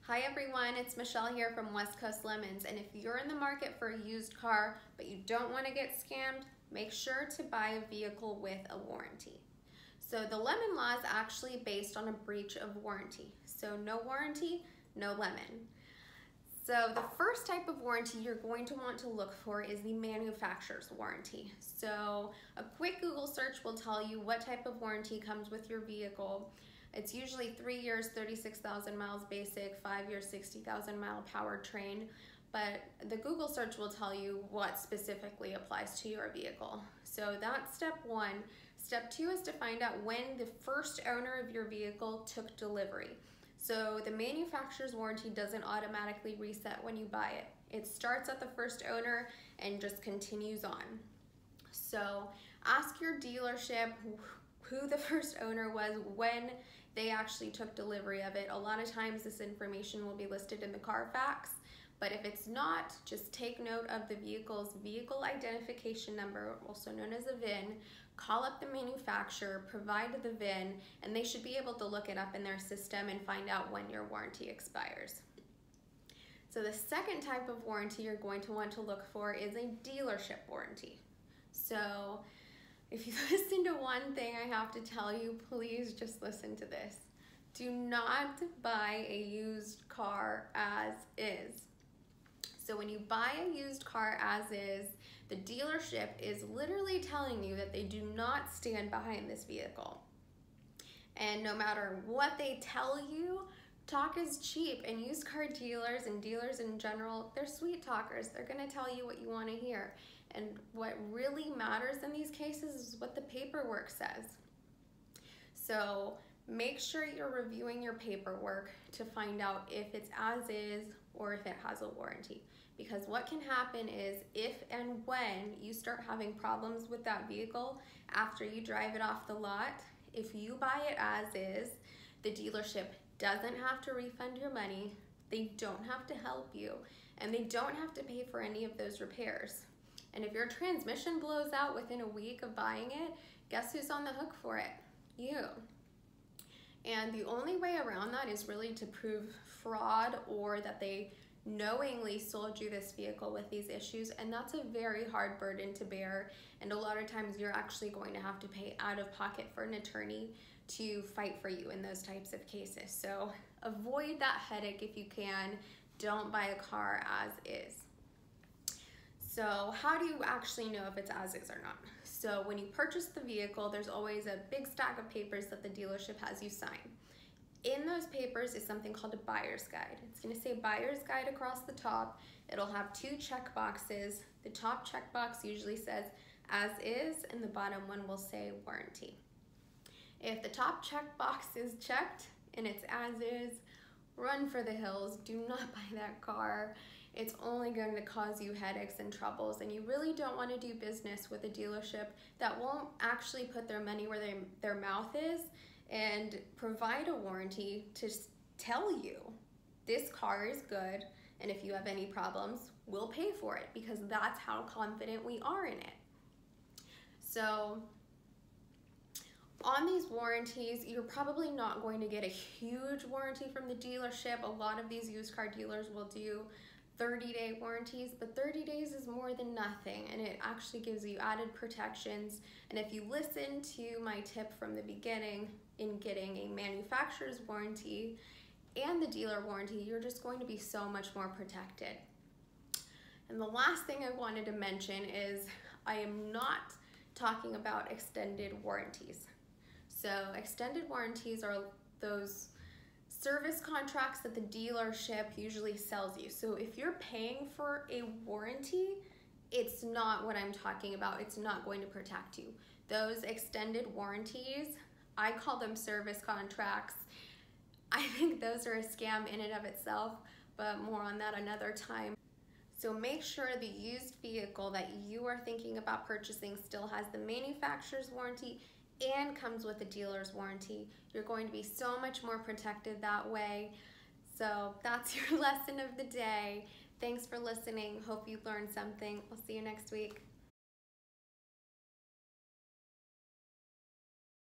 Hi everyone, it's Michelle here from West Coast Lemons, and if you're in the market for a used car but you don't want to get scammed, make sure to buy a vehicle with a warranty. So the lemon law is actually based on a breach of warranty. So no warranty, no lemon. So the first type of warranty you're going to want to look for is the manufacturer's warranty. So a quick Google search will tell you what type of warranty comes with your vehicle. It's usually 3 years, 36,000 miles basic, 5 years, 60,000 mile powertrain, but the Google search will tell you what specifically applies to your vehicle. So that's step one. Step two is to find out when the first owner of your vehicle took delivery. So the manufacturer's warranty doesn't automatically reset when you buy it. It starts at the first owner and just continues on. So ask your dealership who the first owner was when they actually took delivery of it. A lot of times this information will be listed in the Carfax, but if it's not, just take note of the vehicle's vehicle identification number, also known as a VIN, call up the manufacturer, provide the VIN, and they should be able to look it up in their system and find out when your warranty expires. So the second type of warranty you're going to want to look for is a dealership warranty. So if you listen to one thing I have to tell you, please just listen to this. Do not buy a used car as is. So when you buy a used car as is, the dealership is literally telling you that they do not stand behind this vehicle. And no matter what they tell you, talk is cheap, and used car dealers and dealers in general, they're sweet talkers. They're gonna tell you what you wanna hear. And what really matters in these cases is what the paperwork says. So make sure you're reviewing your paperwork to find out if it's as is or if it has a warranty. Because what can happen is if and when you start having problems with that vehicle after you drive it off the lot, if you buy it as is, the dealership doesn't have to refund your money, they don't have to help you, and they don't have to pay for any of those repairs. And if your transmission blows out within a week of buying it, guess who's on the hook for it? You. And the only way around that is really to prove fraud or that they knowingly sold you this vehicle with these issues, and that's a very hard burden to bear, and a lot of times you're actually going to have to pay out of pocket for an attorney to fight for you in those types of cases. So avoid that headache if you can. Don't buy a car as is. So how do you actually know if it's as is or not? So when you purchase the vehicle, there's always a big stack of papers that the dealership has you sign. In those papers is something called a buyer's guide. It's gonna say buyer's guide across the top. It'll have two check boxes. The top checkbox usually says as is, and the bottom one will say warranty. If the top checkbox is checked and it's as is, run for the hills. Do not buy that car. It's only going to cause you headaches and troubles, and you really don't want to do business with a dealership that won't actually put their money where their mouth is and provide a warranty to tell you this car is good, and if you have any problems, we'll pay for it, because that's how confident we are in it. So on these warranties, you're probably not going to get a huge warranty from the dealership. A lot of these used car dealers will do 30-day warranties, but 30 days is more than nothing, and it actually gives you added protections. And if you listen to my tip from the beginning in getting a manufacturer's warranty and the dealer warranty, you're just going to be so much more protected. And the last thing I wanted to mention is I am not talking about extended warranties. So extended warranties are those service contracts that the dealership usually sells you. So if you're paying for a warranty, it's not what I'm talking about. It's not going to protect you. Those extended warranties, I call them service contracts. I think those are a scam in and of itself, but more on that another time. So make sure the used vehicle that you are thinking about purchasing still has the manufacturer's warranty and comes with a dealer's warranty. You're going to be so much more protected that way. So that's your lesson of the day. Thanks for listening. Hope you learned something. I'll see you next week.